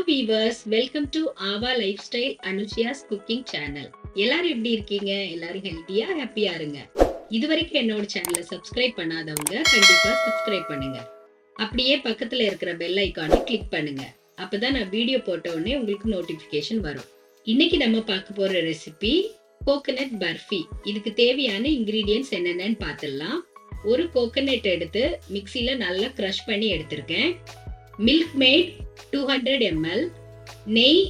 Viewers, welcome to Aava life style அனுஷியாஸ் cooking channel. எல்லாரும் எப்படி இருக்கீங்க? எல்லாரும் ஹெல்த்தியா ஹாப்பியா இருங்க. இதுவரைக்கும் என்னோட சேனலை சப்ஸ்கிரைப் பண்ணாதவங்க கண்டிப்பா சப்ஸ்கிரைப் பண்ணுங்க. அப்படியே பக்கத்துல இருக்கிற பெல் ஐக்கானை கிளிக் பண்ணுங்க. அப்பதான் நான் வீடியோ போட்ட உடனே உங்களுக்கு நோட்டிபிகேஷன் வரும். இன்னைக்கு நம்ம பார்க்க போற ரெசிபி கோகனட் பர்ஃபி. இதுக்கு தேவையான இன்கிரீடியன்ஸ் என்னென்னு பார்த்துடலாம். ஒரு கோகனட் எடுத்து மிக்சியில நல்லா கிரஷ் பண்ணி எடுத்திருக்கேன். மில்க் மேட் 200 ml, நெய்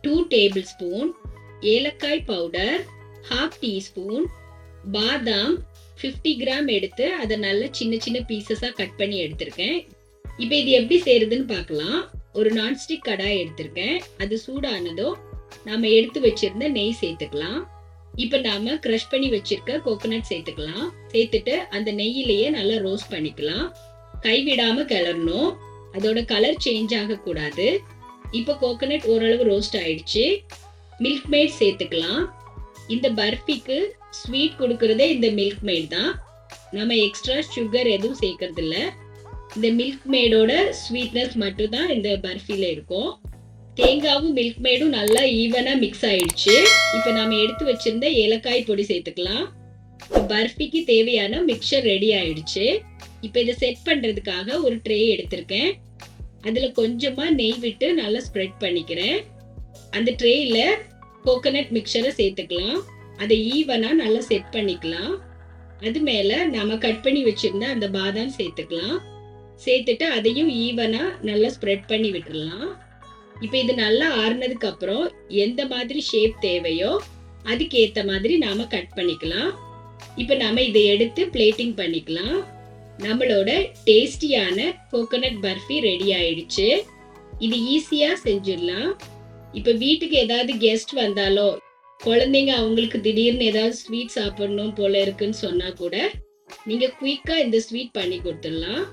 2 tablespoon, ஏலக்காய் பவுடர் 1/2 teaspoon, பாதாம் 50 கிராம் எடுத்து அதை நல்ல சின்ன சின்ன பீசஸா கட் பண்ணி எடுத்திருக்கேன். இப்போ இது எப்படி செய்யறதுன்னு பார்க்கலாம். ஒரு நான்ஸ்டிக் கடாய் எடுத்திருக்கேன். அது சூடானதும் நாம எடுத்து வச்சிருந்த நெய் சேர்த்துக்கலாம். இப்போ நாம கிரஷ் பண்ணி வச்சிருக்க கோகனட் சேர்த்துக்கலாம். சேர்த்துட்டு அந்த நெய்யிலேயே நல்லா ரோஸ்ட் பண்ணிக்கலாம். கைவிடாம கிளறணும். அதோட கலர் சேஞ்ச் ஆக கூடாது. இப்போ கோகனட் ஓரளவு ரோஸ்ட் ஆயிடுச்சு. மில்க் மேட் சேர்த்துக்கலாம். இந்த பர்ஃபிக்கு ஸ்வீட் கொடுக்கறதே இந்த மில்க் மேட் தான். நம்ம எக்ஸ்ட்ரா சுகர் எதுவும் சேர்க்கறது இல்ல. இந்த மில்க் மேடோட ஸ்வீட்னஸ் மட்டும் தான் இந்த பர்ஃபில இருக்கும். தேங்காவும் மில்க் மேடும் நல்லா ஈவனா மிக்ஸ் ஆயிடுச்சு. இப்போ நாம எடுத்து வச்சிருந்த ஏலக்காய் பொடி சேர்த்துக்கலாம். பர்ஃபிக்கு தேவையான மிக்சர் ரெடி ஆயிடுச்சு. இப்போ இதை செட் பண்றதுக்காக ஒரு ட்ரே எடுத்திருக்கேன். அதுல கொஞ்சமா நெய் விட்டு நல்லா ஸ்ப்ரெட் பண்ணிக்கிறேன். அந்த ட்ரேல கோகனட் மிக்சரை சேர்த்துக்கலாம். அதை ஈவனா நல்லா செட் பண்ணிக்கலாம். அது மேல நாம கட் பண்ணி வச்சிருந்த அந்த பாதாம் சேர்த்துக்கலாம். சேர்த்துட்டு அதையும் ஈவனா நல்லா ஸ்ப்ரெட் பண்ணி விட்டுடலாம். இப்போ இது நல்லா ஆறுனதுக்கு அப்புறம் எந்த மாதிரி ஷேப் தேவையோ அதுக்கு ஏத்த மாதிரி நாம கட் பண்ணிக்கலாம். இப்போ நாம இதை எடுத்து பிளேட்டிங் பண்ணிக்கலாம். நம்மளோட டேஸ்டியான கோகனட் பர்ஃபி ரெடி ஆயிடுச்சு. இது ஈஸியா செஞ்சிடலாம். இப்ப வீட்டுக்கு ஏதாவது கெஸ்ட் வந்தாலோ, குழந்தைங்க அவங்களுக்கு திடீர்னு ஏதாவது ஸ்வீட் சாப்பிடணும் போல இருக்குன்னு சொன்னா கூட நீங்க குயிக்கா இந்த ஸ்வீட் பண்ணி கொடுத்துடலாம்.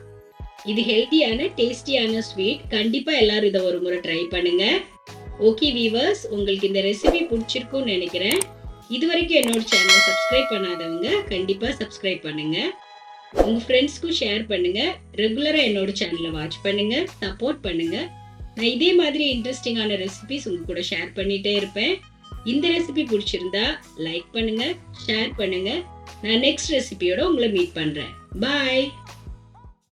இது ஹெல்த்தியான டேஸ்டியான ஸ்வீட். கண்டிப்பா எல்லாரும் இதை ஒரு முறை ட்ரை பண்ணுங்க. ஓகே வீவர்ஸ், உங்களுக்கு இந்த ரெசிபி பிடிச்சிருக்கும்னு நினைக்கிறேன். இதுவரைக்கும் என்னோட சேனலை சப்ஸ்கிரைப் பண்ணாதவங்க கண்டிப்பா சப்ஸ்கிரைப் பண்ணுங்க. உங்க ஃப்ரெண்ட்ஸ்க்கும் ஷேர் பண்ணுங்க. ரெகுலரா என்னோட சேனலை வாட்ச் பண்ணுங்க, சப்போர்ட் பண்ணுங்க. நான் இதே மாதிரி இன்ட்ரெஸ்டிங்கான ரெசிபிஸ் உங்க கூட ஷேர் பண்ணிட்டே இருப்பேன். இந்த ரெசிபி பிடிச்சிருந்தா லைக் பண்ணுங்க, ஷேர் பண்ணுங்க. நான் நெக்ஸ்ட் ரெசிபியோட உங்களை மீட் பண்றேன். பாய்.